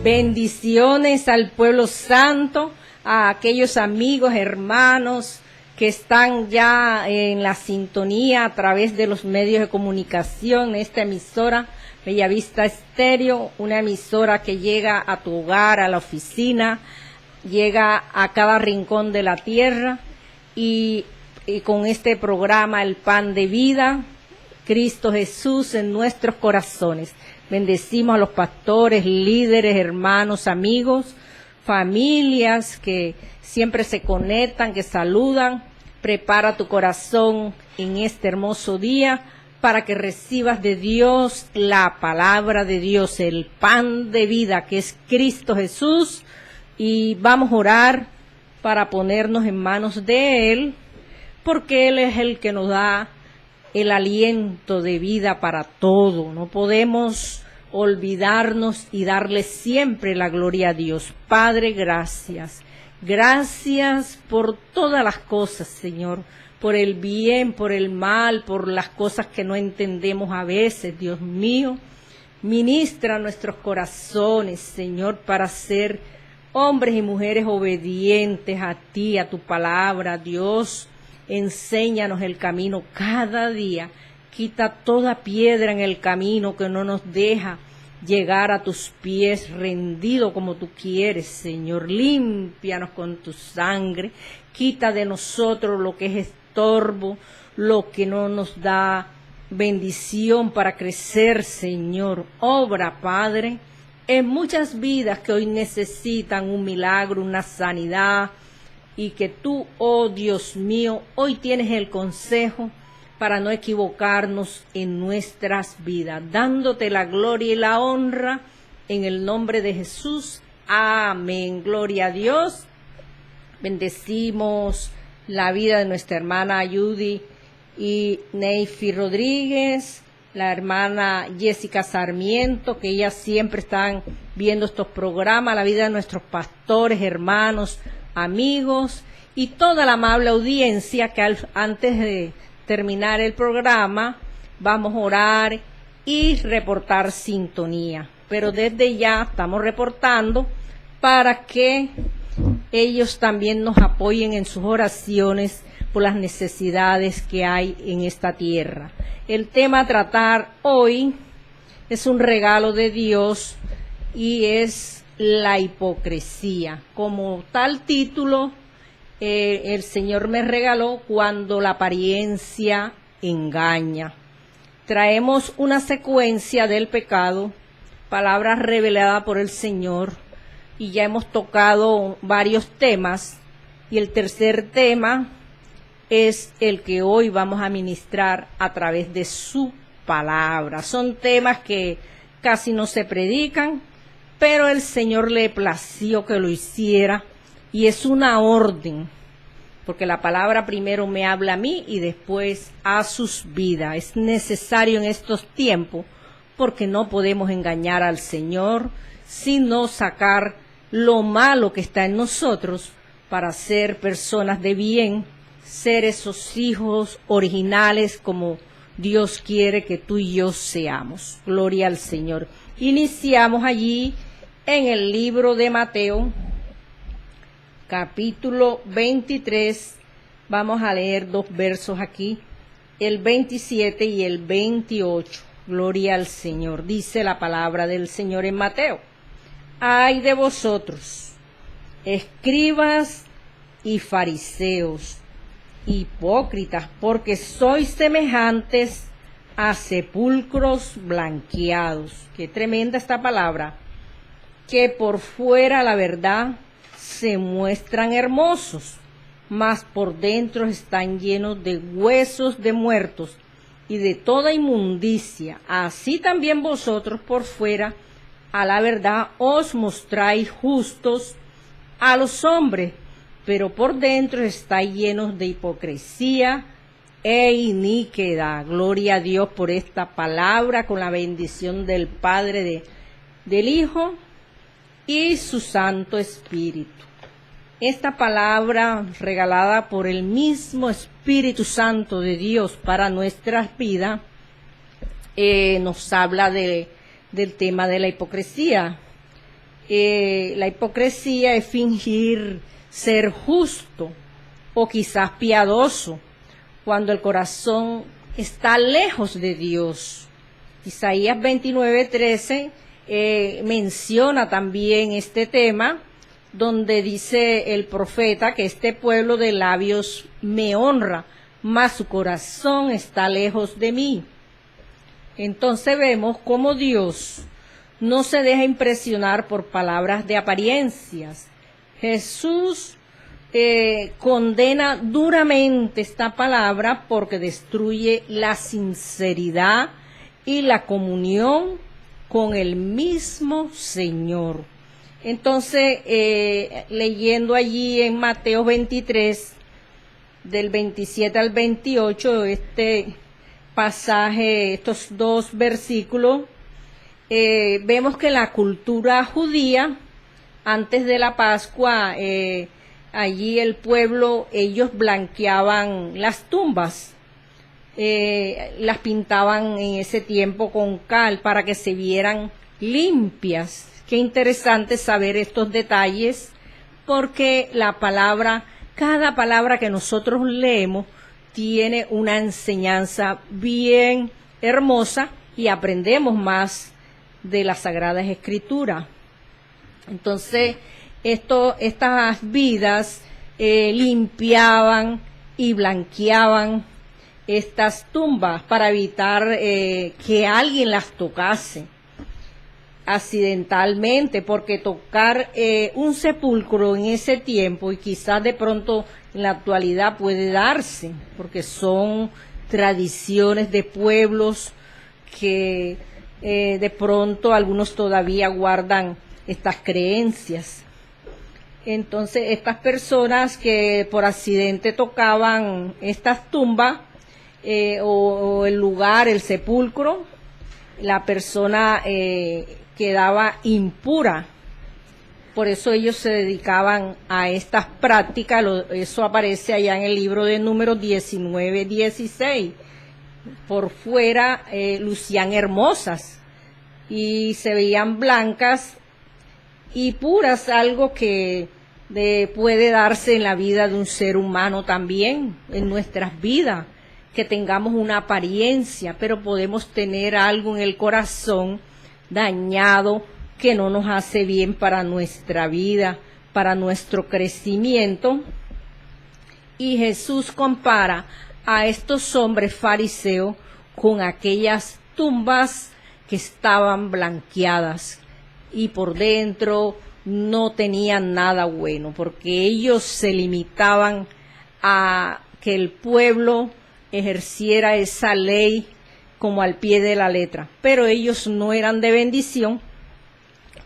Bendiciones al pueblo santo, a aquellos amigos, hermanos que están ya en la sintonía a través de los medios de comunicación. Esta emisora, Bellavista Estéreo, una emisora que llega a tu hogar, a la oficina, llega a cada rincón de la tierra y con este programa El Pan de Vida, Cristo Jesús en nuestros corazones. Bendecimos a los pastores, líderes, hermanos, amigos, familias que siempre se conectan, que saludan. Prepara tu corazón en este hermoso día para que recibas de Dios la palabra de Dios, el pan de vida que es Cristo Jesús. Y vamos a orar para ponernos en manos de Él, porque Él es el que nos da el aliento de vida para todo. No podemos olvidarnos y darle siempre la gloria a Dios. Padre, gracias. Gracias por todas las cosas, Señor, por el bien, por el mal, por las cosas que no entendemos a veces, Dios mío. Ministra nuestros corazones, Señor, para ser hombres y mujeres obedientes a ti, a tu palabra, Dios. Enséñanos el camino cada día. Quita toda piedra en el camino que no nos deja llegar a tus pies rendido como tú quieres, Señor. Límpianos con tu sangre. Quita de nosotros lo que es estorbo, lo que no nos da bendición para crecer, Señor. Obra, Padre, en muchas vidas que hoy necesitan un milagro, una sanidad, y que tú, oh Dios mío, hoy tienes el consejo para no equivocarnos en nuestras vidas, dándote la gloria y la honra en el nombre de Jesús. Amén. Gloria a Dios. Bendecimos la vida de nuestra hermana Judy y Neifi Rodríguez, la hermana Jessica Sarmiento, que ellas siempre están viendo estos programas, la vida de nuestros pastores, hermanos, amigos y toda la amable audiencia que antes de terminar el programa vamos a orar y reportar sintonía. Pero desde ya estamos reportando para que ellos también nos apoyen en sus oraciones por las necesidades que hay en esta tierra. El tema a tratar hoy es un regalo de Dios y es la hipocresía. Como tal título, el Señor me regaló cuando la apariencia engaña. Traemos una secuencia del pecado, palabras reveladas por el Señor, y ya hemos tocado varios temas, y el tercer tema es el que hoy vamos a ministrar a través de su palabra. Son temas que casi no se predican, pero el Señor le plació que lo hiciera y es una orden, porque la palabra primero me habla a mí y después a sus vidas. Es necesario en estos tiempos porque no podemos engañar al Señor, sino sacar lo malo que está en nosotros para ser personas de bien, ser esos hijos originales como Dios quiere que tú y yo seamos. Gloria al Señor. Iniciamos allí en el libro de Mateo, capítulo 23, vamos a leer dos versos aquí, el 27 y el 28. Gloria al Señor. Dice la palabra del Señor en Mateo. Ay de vosotros, escribas y fariseos, hipócritas, porque sois semejantes a sepulcros blanqueados. Qué tremenda esta palabra. Que por fuera, la verdad, se muestran hermosos, mas por dentro están llenos de huesos de muertos y de toda inmundicia. Así también vosotros por fuera, a la verdad, os mostráis justos a los hombres, pero por dentro estáis llenos de hipocresía e iniquidad. Gloria a Dios por esta palabra, con la bendición del Padre, del Hijo y su Santo Espíritu. Esta palabra regalada por el mismo Espíritu Santo de Dios para nuestras vidas nos habla del tema de la hipocresía. La hipocresía es fingir ser justo o quizás piadoso cuando el corazón está lejos de Dios. Isaías 29:13 menciona también este tema, donde dice el profeta que este pueblo de labios me honra, mas su corazón está lejos de mí. Entonces vemos cómo Dios no se deja impresionar por palabras de apariencias. Jesús condena duramente esta palabra porque destruye la sinceridad y la comunión con el mismo Señor. Entonces, leyendo allí en Mateo 23, del 27 al 28, este pasaje, estos dos versículos, vemos que la cultura judía, antes de la Pascua, allí el pueblo, ellos blanqueaban las tumbas, las pintaban en ese tiempo con cal para que se vieran limpias. Qué interesante saber estos detalles, porque cada palabra que nosotros leemos tiene una enseñanza bien hermosa y aprendemos más de las Sagradas Escrituras. Entonces, estas vidas limpiaban y blanqueaban estas tumbas para evitar que alguien las tocase accidentalmente, porque tocar un sepulcro en ese tiempo, y quizás de pronto en la actualidad puede darse, porque son tradiciones de pueblos que de pronto algunos todavía guardan estas creencias. Entonces, estas personas que por accidente tocaban estas tumbas o el lugar, el sepulcro, la persona quedaba impura. Por eso ellos se dedicaban a estas prácticas. Eso aparece allá en el libro de Números 19:16. Por fuera lucían hermosas y se veían blancas y puras, algo que puede darse en la vida de un ser humano también, en nuestras vidas, que tengamos una apariencia, pero podemos tener algo en el corazón dañado que no nos hace bien para nuestra vida, para nuestro crecimiento. Y Jesús compara a estos hombres fariseos con aquellas tumbas que estaban blanqueadas y por dentro no tenían nada bueno, porque ellos se limitaban a que el pueblo ejerciera esa ley como al pie de la letra, pero ellos no eran de bendición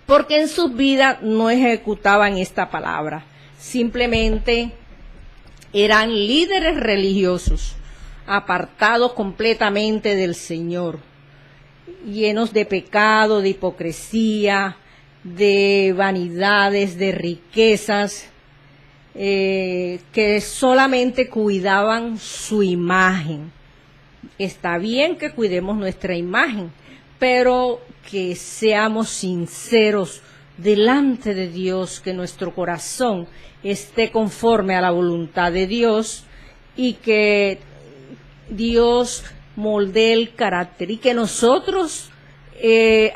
porque en sus vidas no ejecutaban esta palabra, simplemente eran líderes religiosos, apartados completamente del Señor, llenos de pecado, de hipocresía, de vanidades, de riquezas, que solamente cuidaban su imagen. Está bien que cuidemos nuestra imagen, pero que seamos sinceros delante de Dios, que nuestro corazón esté conforme a la voluntad de Dios y que Dios moldee el carácter y que nosotros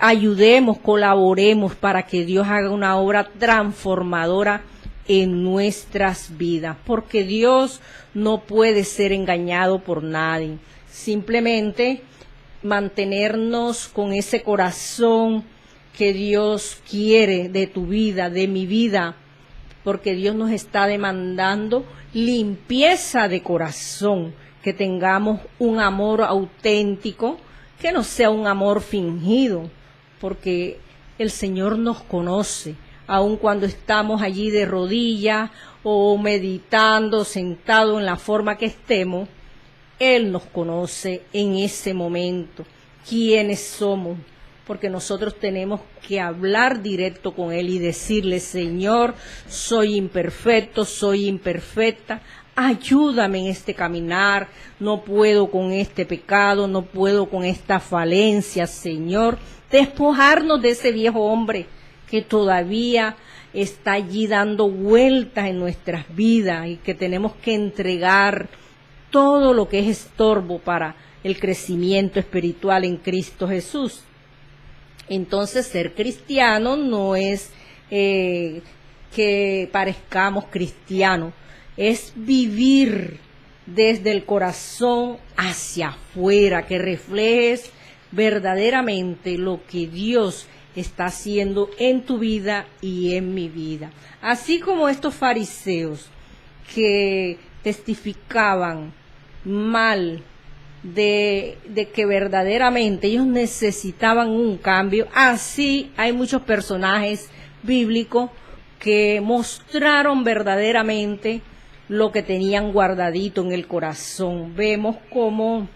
ayudemos, colaboremos para que Dios haga una obra transformadora en nuestras vidas, porque Dios no puede ser engañado por nadie. Simplemente mantenernos con ese corazón que Dios quiere de tu vida, de mi vida, porque Dios nos está demandando limpieza de corazón, que tengamos un amor auténtico, que no sea un amor fingido, porque el Señor nos conoce, aun cuando estamos allí de rodillas o meditando, sentado en la forma que estemos. Él nos conoce en ese momento, quiénes somos, porque nosotros tenemos que hablar directo con Él y decirle: Señor, soy imperfecto, soy imperfecta, ayúdame en este caminar, no puedo con este pecado, no puedo con esta falencia, Señor. Despojarnos de ese viejo hombre que todavía está allí dando vueltas en nuestras vidas y que tenemos que entregar todo lo que es estorbo para el crecimiento espiritual en Cristo Jesús. Entonces, ser cristiano no es que parezcamos cristianos, es vivir desde el corazón hacia afuera, que reflejes verdaderamente lo que Dios está haciendo en tu vida y en mi vida. Así como estos fariseos que testificaban mal de que verdaderamente ellos necesitaban un cambio, así hay muchos personajes bíblicos que mostraron verdaderamente lo que tenían guardadito en el corazón. Vemos cómo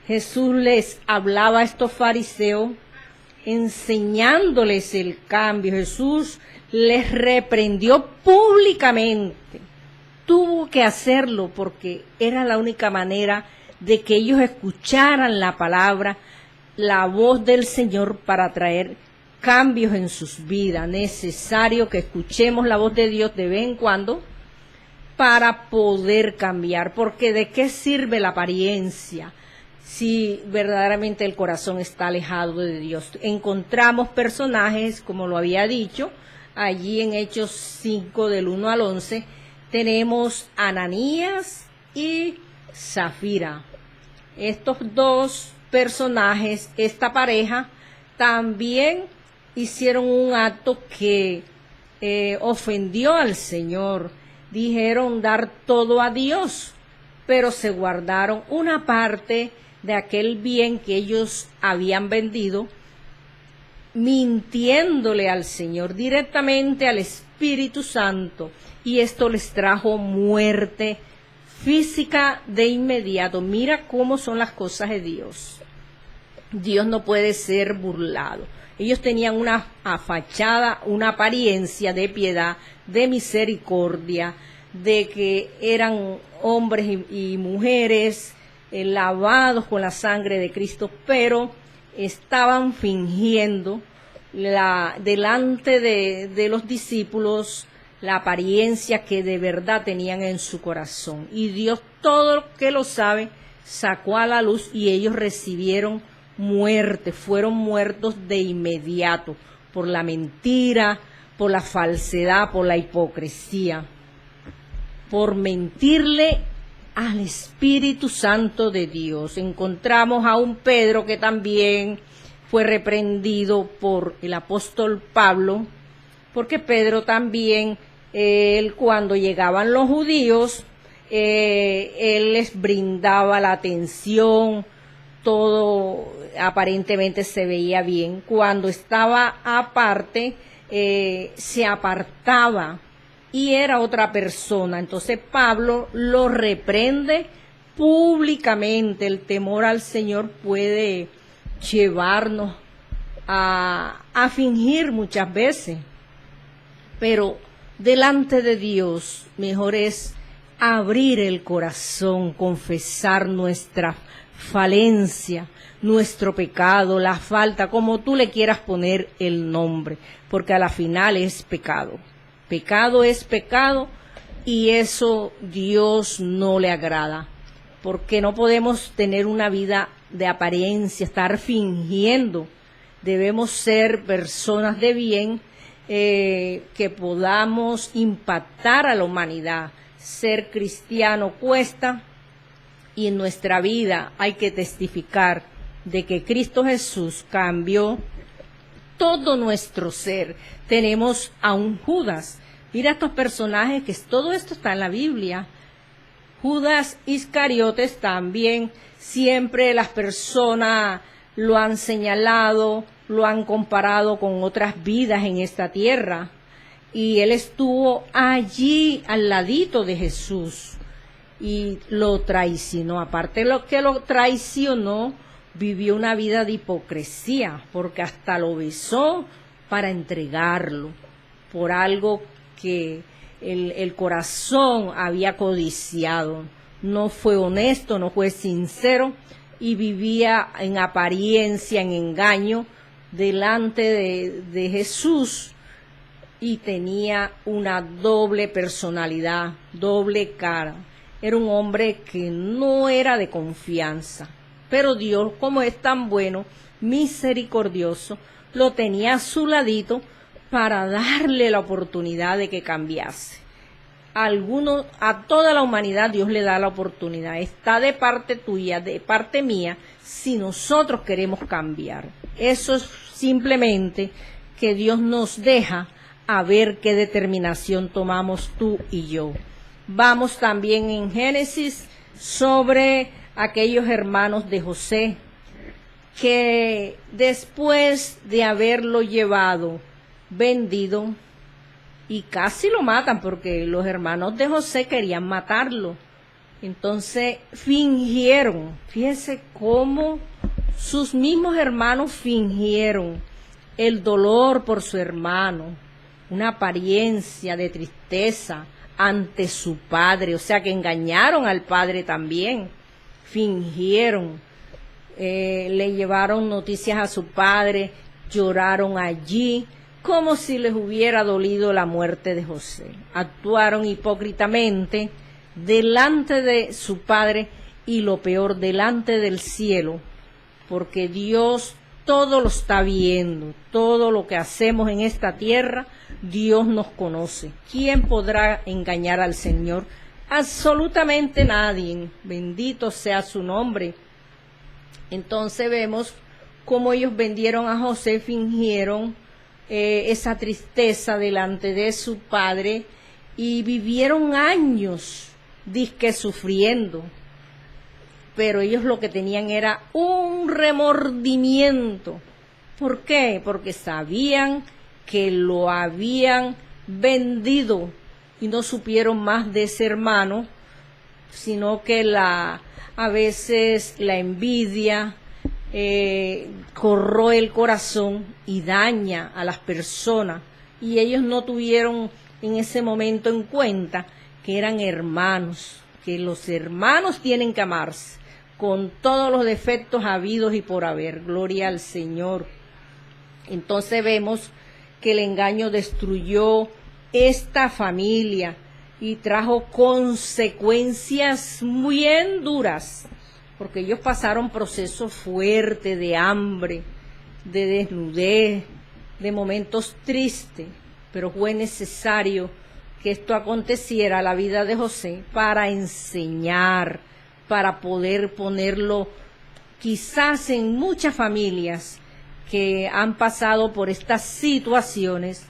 Jesús les hablaba a estos fariseos enseñándoles el cambio. Jesús les reprendió públicamente. Tuvo que hacerlo porque era la única manera de que ellos escucharan la palabra, la voz del Señor para traer cambios en sus vidas. Necesario que escuchemos la voz de Dios de vez en cuando para poder cambiar, porque ¿de qué sirve la apariencia si verdaderamente el corazón está alejado de Dios? Encontramos personajes, como lo había dicho, allí en Hechos 5 del 1 al 11, tenemos Ananías y Zafira. Estos dos personajes, esta pareja, también hicieron un acto que ofendió al Señor. Dijeron dar todo a Dios, pero se guardaron una parte de aquel bien que ellos habían vendido, mintiéndole al Señor, directamente al Espíritu Santo, y esto les trajo muerte física de inmediato. Mira cómo son las cosas de Dios. Dios no puede ser burlado. Ellos tenían una fachada, una apariencia de piedad, de misericordia, de que eran hombres y mujeres lavados con la sangre de Cristo, pero estaban fingiendo delante de los discípulos la apariencia que de verdad tenían en su corazón. Y Dios, todo lo que lo sabe, sacó a la luz y ellos recibieron muerte, fueron muertos de inmediato por la mentira, por la falsedad, por la hipocresía, por mentirle al Espíritu Santo de Dios. Encontramos a un Pedro que también fue reprendido por el apóstol Pablo, porque Pedro también, él cuando llegaban los judíos, él les brindaba la atención, todo aparentemente se veía bien. Cuando estaba aparte, se apartaba y era otra persona. Entonces Pablo lo reprende públicamente. El temor al Señor puede llevarnos a fingir muchas veces, pero delante de Dios mejor es abrir el corazón, confesar nuestra falencia, nuestro pecado, la falta, como tú le quieras poner el nombre, porque a la final es pecado. Pecado es pecado y eso Dios no le agrada, porque no podemos tener una vida de apariencia, estar fingiendo. Debemos ser personas de bien, que podamos impactar a la humanidad. Ser cristiano cuesta y en nuestra vida hay que testificar de que Cristo Jesús cambió todo nuestro ser. Tenemos a un Judas. Mira estos personajes, que todo esto está en la Biblia. Judas Iscariotes también, siempre las personas lo han señalado, lo han comparado con otras vidas en esta tierra. Y él estuvo allí al ladito de Jesús y lo traicionó. Aparte de lo que lo traicionó, vivió una vida de hipocresía, porque hasta lo besó para entregarlo por algo que el corazón había codiciado. No fue honesto, no fue sincero y vivía en apariencia, en engaño delante de Jesús, y tenía una doble personalidad, doble cara. Era un hombre que no era de confianza, pero Dios, como es tan bueno, misericordioso, lo tenía a su ladito para darle la oportunidad de que cambiase. A toda la humanidad Dios le da la oportunidad. Está de parte tuya, de parte mía, si nosotros queremos cambiar. Eso es simplemente que Dios nos deja a ver qué determinación tomamos tú y yo. Vamos también en Génesis sobre aquellos hermanos de José que después de haberlo llevado vendido, y casi lo matan porque los hermanos de José querían matarlo. Entonces fingieron, fíjense cómo sus mismos hermanos fingieron el dolor por su hermano, una apariencia de tristeza ante su padre, o sea que engañaron al padre también, fingieron, le llevaron noticias a su padre, lloraron allí, como si les hubiera dolido la muerte de José. Actuaron hipócritamente delante de su padre y lo peor, delante del cielo, porque Dios todo lo está viendo, todo lo que hacemos en esta tierra, Dios nos conoce. ¿Quién podrá engañar al Señor? Absolutamente nadie, bendito sea su nombre. Entonces vemos cómo ellos vendieron a José, fingieron esa tristeza delante de su padre y vivieron años dizque sufriendo, pero ellos lo que tenían era un remordimiento. ¿Por qué? Porque sabían que lo habían vendido y no supieron más de ese hermano, sino que a veces la envidia corroe el corazón y daña a las personas, y ellos no tuvieron en ese momento en cuenta que eran hermanos, que los hermanos tienen que amarse con todos los defectos habidos y por haber. Gloria al Señor. Entonces vemos que el engaño destruyó esta familia y trajo consecuencias muy duras, porque ellos pasaron procesos fuertes de hambre, de desnudez, de momentos tristes, pero fue necesario que esto aconteciera a la vida de José para enseñar, para poder ponerlo quizás en muchas familias que han pasado por estas situaciones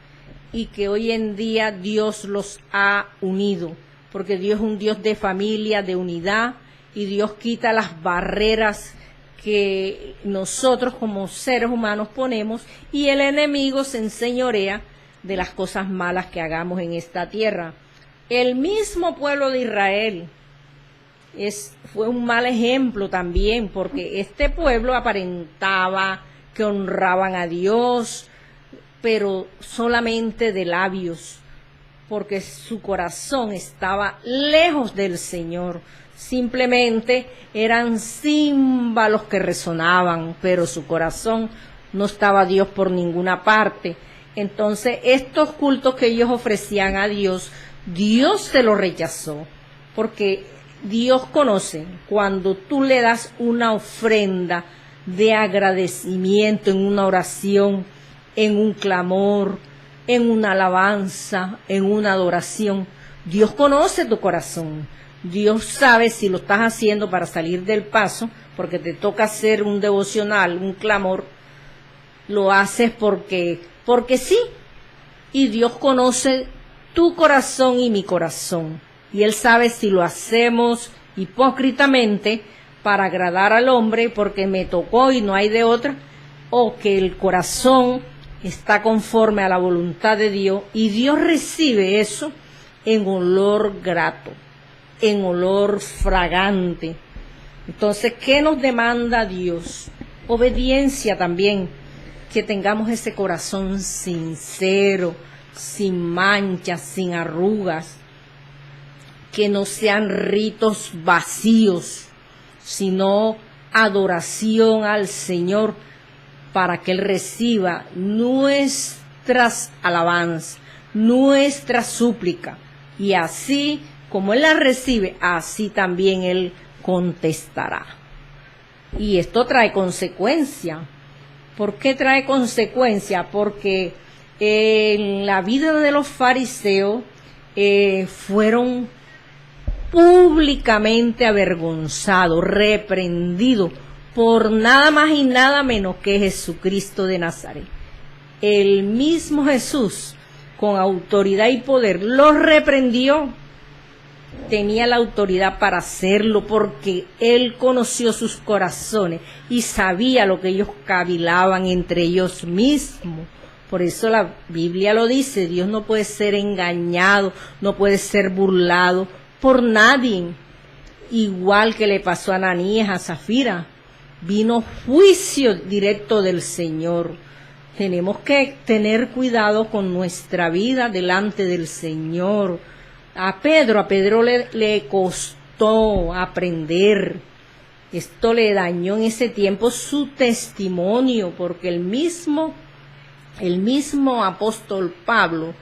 y que hoy en día Dios los ha unido, porque Dios es un Dios de familia, de unidad, y Dios quita las barreras que nosotros como seres humanos ponemos, y el enemigo se enseñorea de las cosas malas que hagamos en esta tierra. El mismo pueblo de Israel fue un mal ejemplo también, porque este pueblo aparentaba que honraban a Dios, pero solamente de labios, porque su corazón estaba lejos del Señor. Simplemente eran címbalos que resonaban, pero su corazón no estaba a Dios por ninguna parte. Entonces, estos cultos que ellos ofrecían a Dios, Dios se los rechazó, porque Dios conoce cuando tú le das una ofrenda de agradecimiento en una oración, en un clamor, en una alabanza, en una adoración. Dios conoce tu corazón. Dios sabe si lo estás haciendo para salir del paso, porque te toca hacer un devocional, un clamor, lo haces porque sí. Y Dios conoce tu corazón y mi corazón. Y Él sabe si lo hacemos hipócritamente para agradar al hombre, porque me tocó y no hay de otra, o que el corazón está conforme a la voluntad de Dios, y Dios recibe eso en olor grato, en olor fragante. Entonces, ¿qué nos demanda Dios? Obediencia también, que tengamos ese corazón sincero, sin manchas, sin arrugas, que no sean ritos vacíos, sino adoración al Señor, para que Él reciba nuestras alabanzas, nuestra súplica. Y así como Él la recibe, así también Él contestará. Y esto trae consecuencia. ¿Por qué trae consecuencia? Porque en la vida de los fariseos fueron públicamente avergonzados, reprendidos por nada más y nada menos que Jesucristo de Nazaret. El mismo Jesús, con autoridad y poder, los reprendió. Tenía la autoridad para hacerlo porque Él conoció sus corazones y sabía lo que ellos cavilaban entre ellos mismos. Por eso la Biblia lo dice, Dios no puede ser engañado, no puede ser burlado por nadie. Igual que le pasó a Ananías, a Zafira, vino juicio directo del Señor. Tenemos que tener cuidado con nuestra vida delante del Señor. A Pedro le costó aprender. Esto le dañó en ese tiempo su testimonio, porque el mismo apóstol Pablo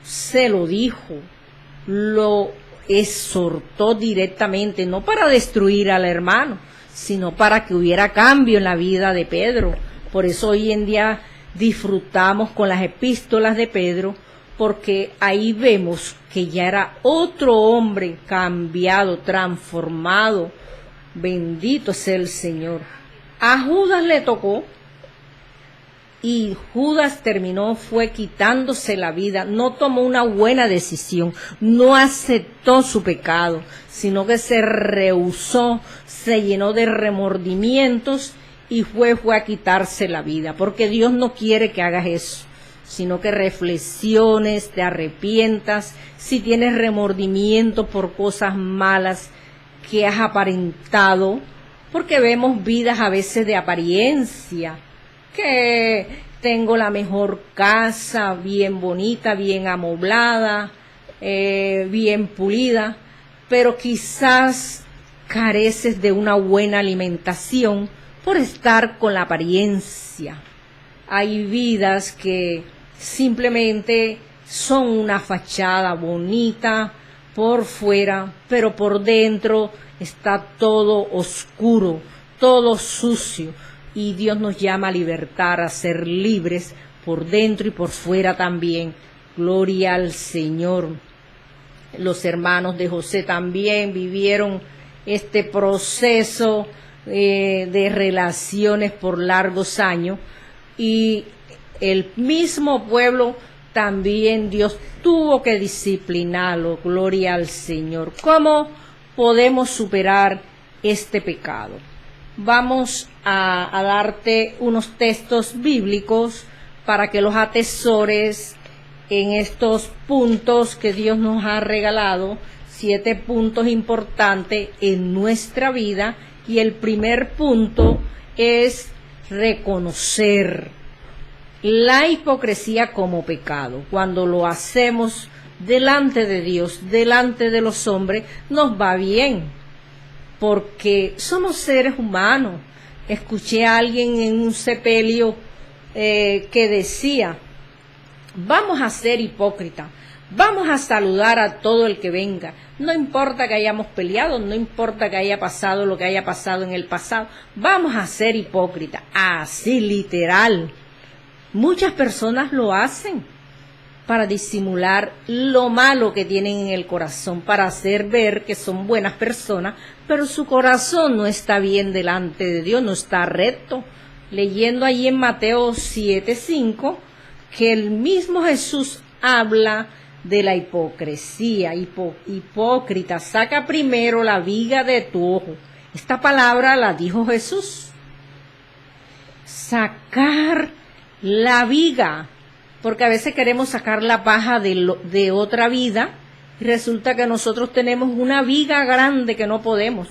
se lo dijo, lo exhortó directamente, no para destruir al hermano, sino para que hubiera cambio en la vida de Pedro. Por eso hoy en día disfrutamos con las epístolas de Pedro, porque ahí vemos que ya era otro hombre cambiado, transformado. Bendito sea el Señor. A Judas le tocó, y Judas fue quitándose la vida, no tomó una buena decisión, no aceptó su pecado, sino que se rehusó, se llenó de remordimientos y fue a quitarse la vida, porque Dios no quiere que hagas eso, sino que reflexiones, te arrepientas, si tienes remordimiento por cosas malas que has aparentado, porque vemos vidas a veces de apariencia, que tengo la mejor casa, bien bonita, bien amoblada, bien pulida, pero quizás careces de una buena alimentación por estar con la apariencia. Hay vidas que simplemente son una fachada bonita por fuera, pero por dentro está todo oscuro, todo sucio. Y Dios nos llama a libertar, a ser libres por dentro y por fuera también. Gloria al Señor. Los hermanos de José también vivieron este proceso de relaciones por largos años. Y el mismo pueblo también Dios tuvo que disciplinarlo. Gloria al Señor. ¿Cómo podemos superar este pecado? Vamos a darte unos textos bíblicos para que los atesores en estos puntos que Dios nos ha regalado, 7 puntos importantes en nuestra vida. Y el primer punto es reconocer la hipocresía como pecado. Cuando lo hacemos delante de Dios, delante de los hombres, nos va bien, porque somos seres humanos. Escuché a alguien en un sepelio que decía, vamos a ser hipócritas, vamos a saludar a todo el que venga, no importa que hayamos peleado, no importa que haya pasado lo que haya pasado en el pasado, vamos a ser hipócritas, así literal. Muchas personas lo hacen para disimular lo malo que tienen en el corazón, para hacer ver que son buenas personas, pero su corazón no está bien delante de Dios, no está recto. Leyendo allí en Mateo 7:5, que el mismo Jesús habla de la hipocresía. Hipócrita, saca primero la viga de tu ojo. Esta palabra la dijo Jesús. Sacar la viga, porque a veces queremos sacar la paja de otra vida y resulta que nosotros tenemos una viga grande que no podemos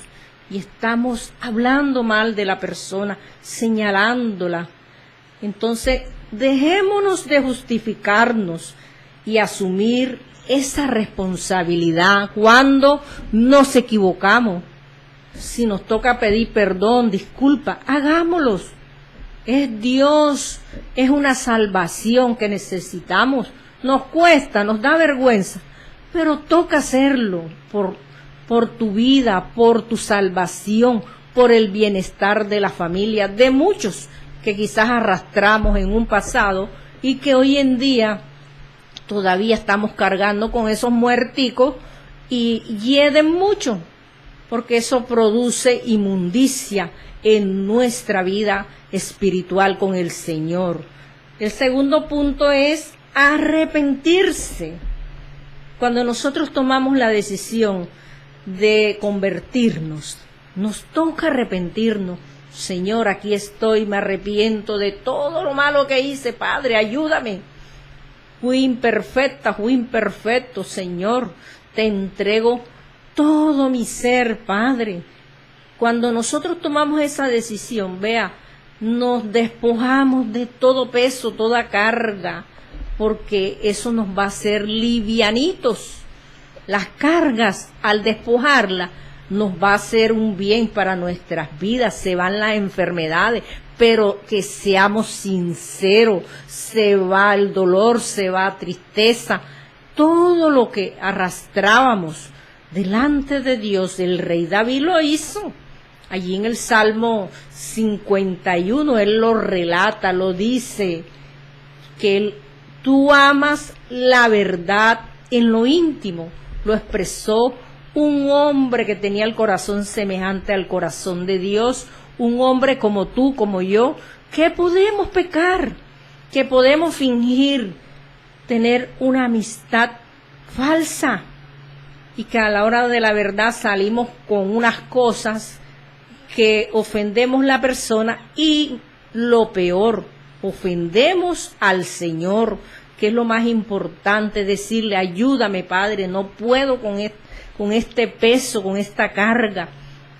y estamos hablando mal de la persona, señalándola. Entonces, dejémonos de justificarnos y asumir esa responsabilidad cuando nos equivocamos. Si nos toca pedir perdón, disculpa, hagámoslos. es Dios, es una salvación que necesitamos. Nos cuesta, nos da vergüenza, pero toca hacerlo por tu vida, por tu salvación, por el bienestar de la familia, de muchos que quizás arrastramos en un pasado y que hoy en día todavía estamos cargando con esos muerticos y hieden mucho, porque eso produce inmundicia en nuestra vida espiritual con el Señor. El segundo punto es arrepentirse. Cuando nosotros tomamos la decisión de convertirnos, nos toca arrepentirnos. Señor, aquí estoy, me arrepiento de todo lo malo que hice, Padre, ayúdame. Fui imperfecta, fui imperfecto, Señor, te entrego todo mi ser, Padre. Cuando nosotros tomamos esa decisión, vea, nos despojamos de todo peso, toda carga, porque eso nos va a hacer livianitos. Las cargas, al despojarlas, nos va a hacer un bien para nuestras vidas, se van las enfermedades, pero que seamos sinceros, se va el dolor, se va la tristeza, todo lo que arrastrábamos delante de Dios. El rey David lo hizo. Allí en el Salmo 51, él lo relata, lo dice, que tú amas la verdad en lo íntimo. Lo expresó un hombre que tenía el corazón semejante al corazón de Dios, un hombre como tú, como yo, que podemos pecar, que podemos fingir tener una amistad falsa y que a la hora de la verdad salimos con unas cosas que ofendemos a la persona y lo peor, ofendemos al Señor, que es lo más importante, decirle, ayúdame, Padre, no puedo con este peso, con esta carga,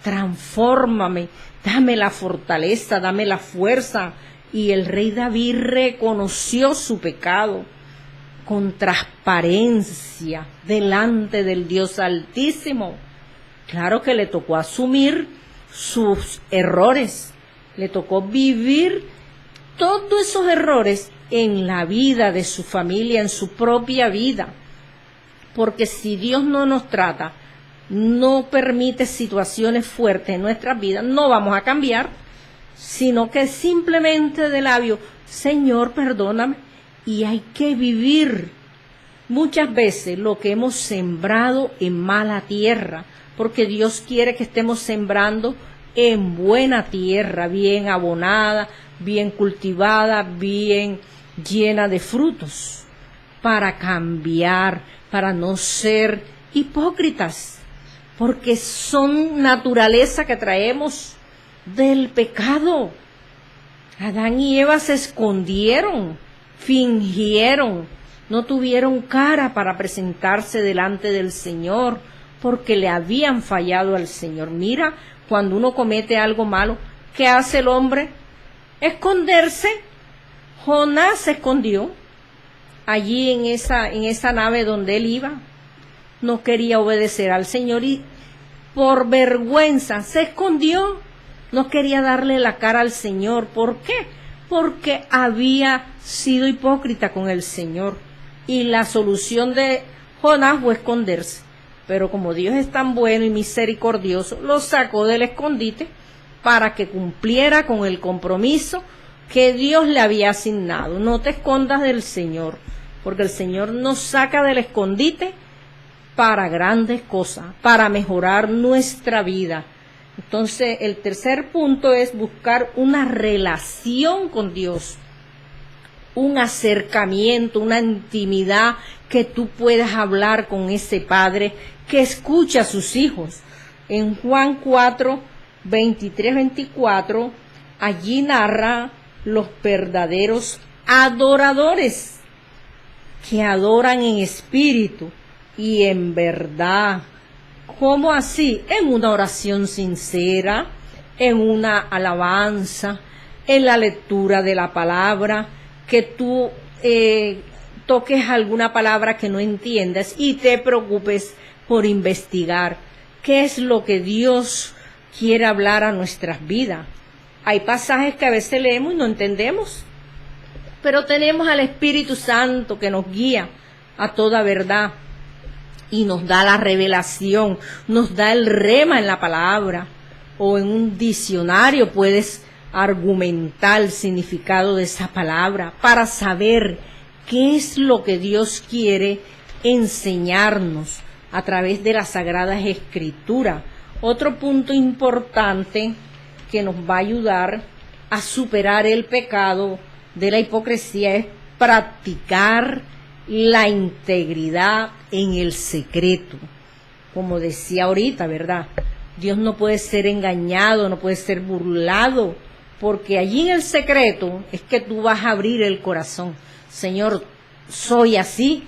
transfórmame, dame la fortaleza, dame la fuerza. Y el rey David reconoció su pecado con transparencia delante del Dios Altísimo. Claro que le tocó asumir sus errores, le tocó vivir todos esos errores en la vida de su familia, en su propia vida. Porque si Dios no nos trata, no permite situaciones fuertes en nuestras vidas, no vamos a cambiar, sino que simplemente de labio, Señor, perdóname, y hay que vivir muchas veces lo que hemos sembrado en mala tierra, porque Dios quiere que estemos sembrando en buena tierra, bien abonada, bien cultivada, bien llena de frutos, para cambiar, para no ser hipócritas, porque son naturaleza que traemos del pecado. Adán y Eva se escondieron, fingieron, no tuvieron cara para presentarse delante del Señor, porque le habían fallado al Señor. Mira, cuando uno comete algo malo, ¿qué hace el hombre? Esconderse. Jonás se escondió allí en esa nave donde él iba. No quería obedecer al Señor y por vergüenza se escondió. No quería darle la cara al Señor. ¿Por qué? Porque había sido hipócrita con el Señor. Y la solución de Jonás fue esconderse. Pero como Dios es tan bueno y misericordioso, lo sacó del escondite para que cumpliera con el compromiso que Dios le había asignado. No te escondas del Señor, porque el Señor nos saca del escondite para grandes cosas, para mejorar nuestra vida. Entonces, el tercer punto es buscar una relación con Dios, un acercamiento, una intimidad, que tú puedas hablar con ese Padre que escucha a sus hijos. En Juan 4, 23, 24, allí narra los verdaderos adoradores que adoran en espíritu y en verdad. ¿Cómo así? En una oración sincera, en una alabanza, en la lectura de la palabra, que tú toques alguna palabra que no entiendas y te preocupes por investigar qué es lo que Dios quiere hablar a nuestras vidas. Hay pasajes que a veces leemos y no entendemos, pero tenemos al Espíritu Santo que nos guía a toda verdad y nos da la revelación, nos da el rema en la palabra, o en un diccionario puedes argumentar el significado de esa palabra para saber qué es lo que Dios quiere enseñarnos a través de las Sagradas Escrituras. Otro punto importante que nos va a ayudar a superar el pecado de la hipocresía es practicar la integridad en el secreto. Como decía ahorita, ¿verdad? Dios no puede ser engañado, no puede ser burlado, porque allí en el secreto es que tú vas a abrir el corazón. Señor, soy así,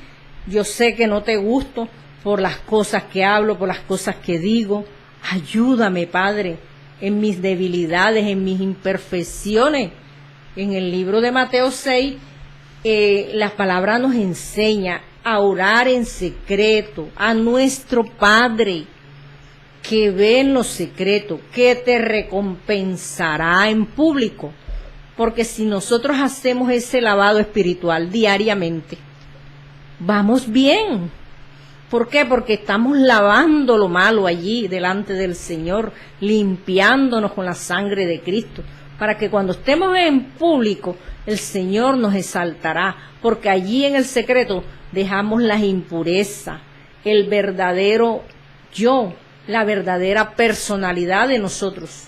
yo sé que no te gusto por las cosas que hablo, por las cosas que digo. Ayúdame, Padre, en mis debilidades, en mis imperfecciones. En el libro de Mateo 6, la palabra nos enseña a orar en secreto a nuestro Padre, que ve en lo secreto, que te recompensará en público. Porque si nosotros hacemos ese lavado espiritual diariamente, vamos bien. ¿Por qué? Porque estamos lavando lo malo allí delante del Señor, limpiándonos con la sangre de Cristo, para que cuando estemos en público, el Señor nos exaltará, porque allí en el secreto dejamos las impurezas, el verdadero yo, la verdadera personalidad de nosotros.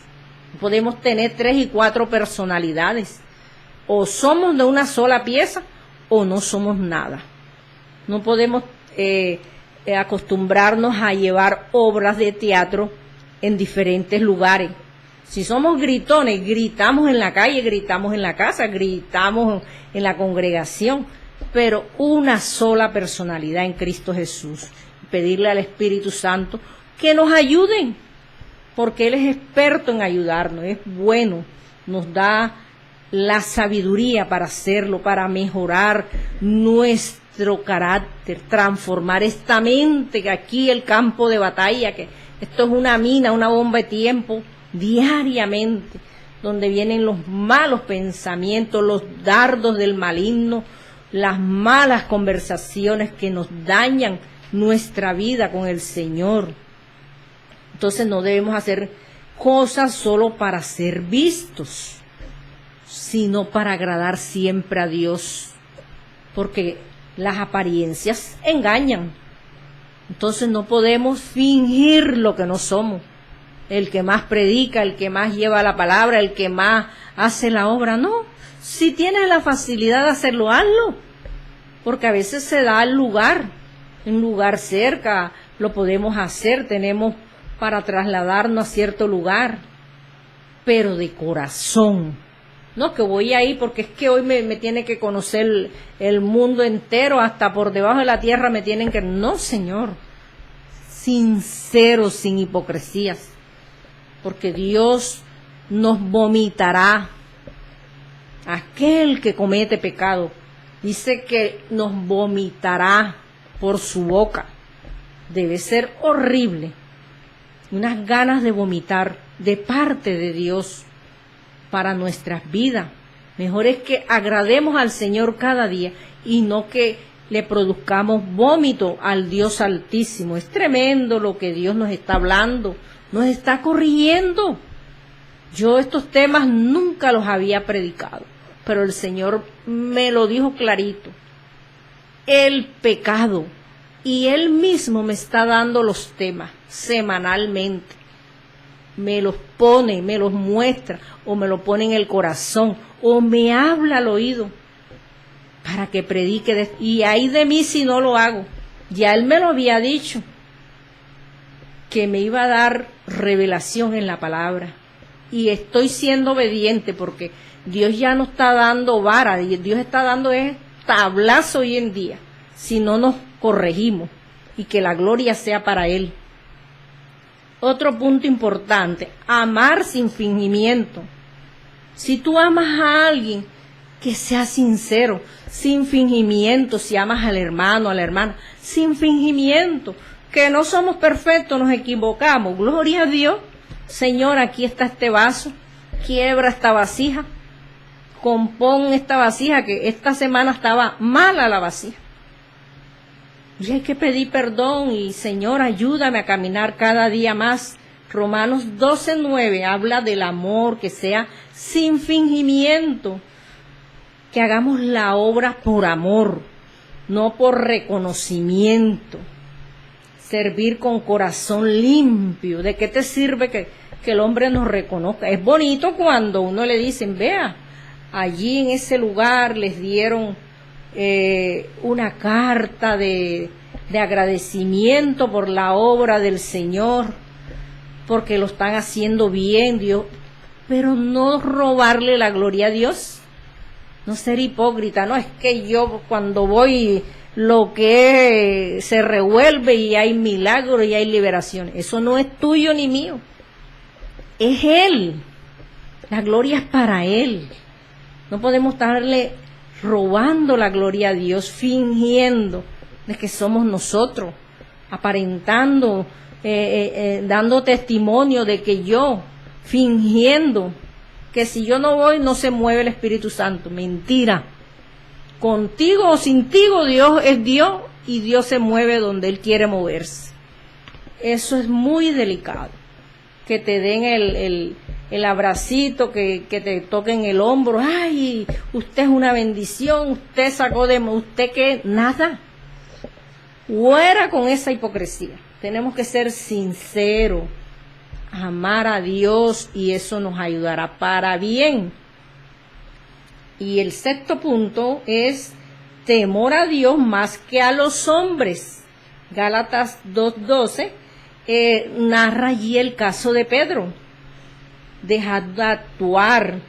Podemos tener 3 y 4 personalidades. O somos de una sola pieza o no somos nada. No podemos acostumbrarnos a llevar obras de teatro en diferentes lugares. Si somos gritones, gritamos en la calle, gritamos en la casa, gritamos en la congregación, pero una sola personalidad en Cristo Jesús. Pedirle al Espíritu Santo que nos ayuden, porque Él es experto en ayudarnos, es bueno, nos da la sabiduría para hacerlo, para mejorar nuestro carácter, transformar esta mente, que aquí el campo de batalla, que esto es una mina, una bomba de tiempo, diariamente, donde vienen los malos pensamientos, los dardos del maligno, las malas conversaciones que nos dañan nuestra vida con el Señor. Entonces no debemos hacer cosas solo para ser vistos, sino para agradar siempre a Dios, porque las apariencias engañan. Entonces no podemos fingir lo que no somos. El que más predica, el que más lleva la palabra, el que más hace la obra, no. Si tienes la facilidad de hacerlo, hazlo, porque a veces se da el lugar, un lugar cerca, lo podemos hacer, tenemos para trasladarnos a cierto lugar, pero de corazón. No, que voy ahí porque es que hoy me tiene que conocer el mundo entero, hasta por debajo de la tierra me tienen que... No, Señor, sincero, sin hipocresías, porque Dios nos vomitará. Aquel que comete pecado, dice que nos vomitará por su boca. Debe ser horrible, unas ganas de vomitar de parte de Dios para nuestras vidas. Mejor es que agrademos al Señor cada día y no que le produzcamos vómito al Dios Altísimo. Es tremendo lo que Dios nos está hablando, nos está corrigiendo. Yo estos temas nunca los había predicado, pero el Señor me lo dijo clarito. El pecado, y Él mismo me está dando los temas semanalmente. Me los pone, me los muestra, o me lo pone en el corazón, o me habla al oído, para que predique. Y ay de mí si no lo hago. Ya Él me lo había dicho, que me iba a dar revelación en la palabra. Y estoy siendo obediente, porque Dios ya no está dando vara, Dios está dando tablazo hoy en día, si no nos corregimos, y que la gloria sea para Él. Otro punto importante, amar sin fingimiento. Si tú amas a alguien, que sea sincero, sin fingimiento. Si amas al hermano, a la hermana, sin fingimiento. Que no somos perfectos, nos equivocamos. Gloria a Dios. Señor, aquí está este vaso. quiebra esta vasija, compón esta vasija, que esta semana estaba mala la vasija. Y hay que pedir perdón y Señor, ayúdame a caminar cada día más. Romanos 12:9 habla del amor, que sea sin fingimiento, que hagamos la obra por amor, no por reconocimiento. Servir con corazón limpio. ¿De qué te sirve que el hombre nos reconozca? Es bonito cuando uno le dicen, vea, allí en ese lugar les dieron una carta de agradecimiento por la obra del Señor, porque lo están haciendo bien, Dios, pero no robarle la gloria a Dios, no ser hipócrita. No es que yo cuando voy lo que se revuelve y hay milagros y hay liberación, eso no es tuyo ni mío, es Él, la gloria es para Él. No podemos estarle robando la gloria a Dios, fingiendo de que somos nosotros, aparentando, dando testimonio de que yo, fingiendo que si yo no voy no se mueve el Espíritu Santo. Mentira. Contigo o sin ti, Dios es Dios y Dios se mueve donde Él quiere moverse. Eso es muy delicado. Que te den el abracito, que te toquen el hombro. Ay, usted es una bendición, usted sacó de usted que nada. Fuera con esa hipocresía. Tenemos que ser sinceros, amar a Dios y eso nos ayudará para bien. Y el sexto punto es temor a Dios más que a los hombres. Gálatas 2:12 narra allí el caso de Pedro. Dejar de actuar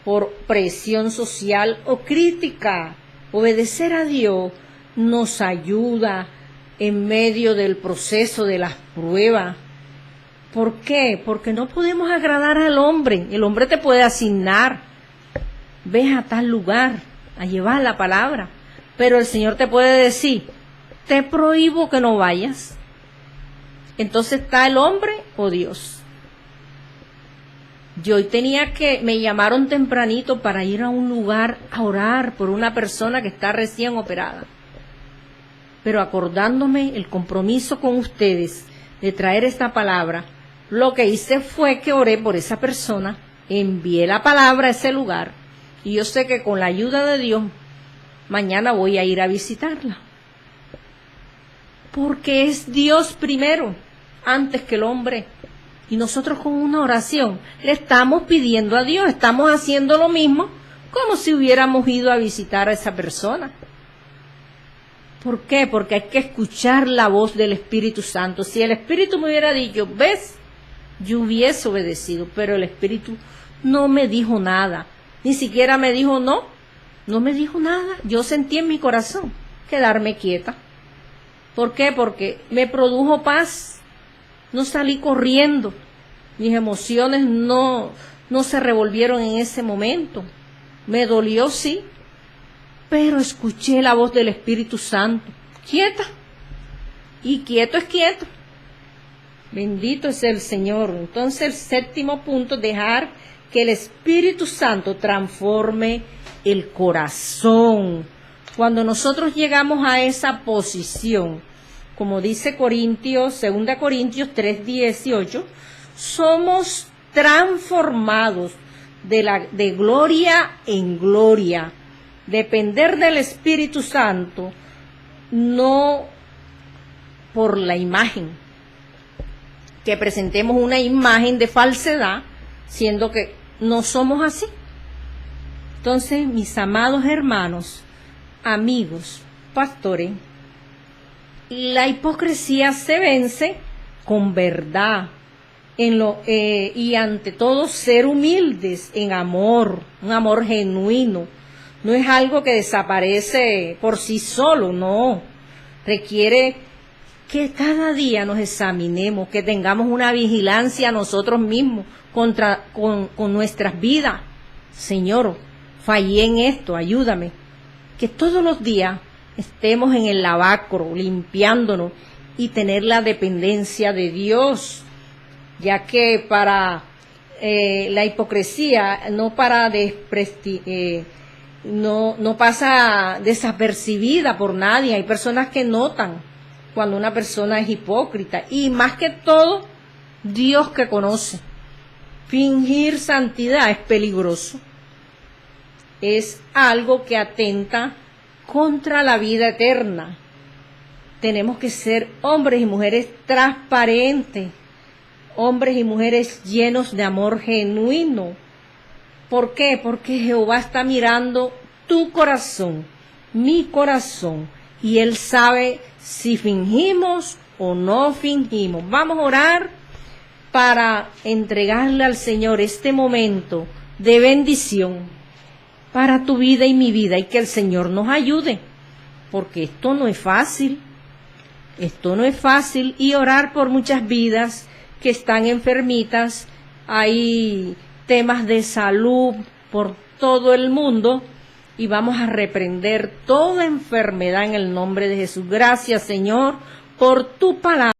por presión social o crítica. Obedecer a Dios nos ayuda en medio del proceso de las pruebas. ¿Por qué? Porque no podemos agradar al hombre. El hombre te puede asignar. Ves a tal lugar a llevar la palabra, pero el Señor te puede decir, te prohíbo que no vayas. Entonces está el hombre o Dios. Yo hoy me llamaron tempranito para ir a un lugar a orar por una persona que está recién operada, pero acordándome el compromiso con ustedes de traer esta palabra, lo que hice fue que oré por esa persona, envié la palabra a ese lugar. Y yo sé que con la ayuda de Dios, mañana voy a ir a visitarla. Porque es Dios primero, antes que el hombre. Y nosotros con una oración le estamos pidiendo a Dios, estamos haciendo lo mismo como si hubiéramos ido a visitar a esa persona. ¿Por qué? Porque hay que escuchar la voz del Espíritu Santo. Si el Espíritu me hubiera dicho, ves, yo hubiese obedecido, pero el Espíritu no me dijo nada. Ni siquiera me dijo no me dijo nada. Yo sentí en mi corazón quedarme quieta. ¿Por qué? Porque me produjo paz. No salí corriendo. Mis emociones no se revolvieron en ese momento. Me dolió, sí, pero escuché la voz del Espíritu Santo. Quieta. Y quieto es quieto. Bendito es el Señor. Entonces el séptimo punto, dejar que el Espíritu Santo transforme el corazón. Cuando nosotros llegamos a esa posición, como dice 2 Corintios 3:18, somos transformados de gloria en gloria. Depender del Espíritu Santo, no por la imagen, que presentemos una imagen de falsedad, siendo que no somos así. Entonces, mis amados hermanos, amigos, pastores, la hipocresía se vence con verdad y ante todo ser humildes en amor, un amor genuino. No es algo que desaparece por sí solo, no. Requiere que cada día nos examinemos, que tengamos una vigilancia nosotros mismos con nuestras vidas. Señor, fallé en esto, ayúdame. Que todos los días estemos en el lavacro, limpiándonos y tener la dependencia de Dios, ya que para la hipocresía no no pasa desapercibida por nadie. Hay personas que notan cuando una persona es hipócrita, y más que todo, Dios que conoce. Fingir santidad es peligroso. Es algo que atenta contra la vida eterna. Tenemos que ser hombres y mujeres transparentes, hombres y mujeres llenos de amor genuino. ¿Por qué? Porque Jehová está mirando tu corazón, mi corazón, y Él sabe si fingimos o no fingimos. Vamos a orar para entregarle al Señor este momento de bendición para tu vida y mi vida, y que el Señor nos ayude, porque esto no es fácil. Esto no es fácil, y orar por muchas vidas que están enfermitas. Hay temas de salud por todo el mundo, y vamos a reprender toda enfermedad en el nombre de Jesús. Gracias, Señor, por tu palabra.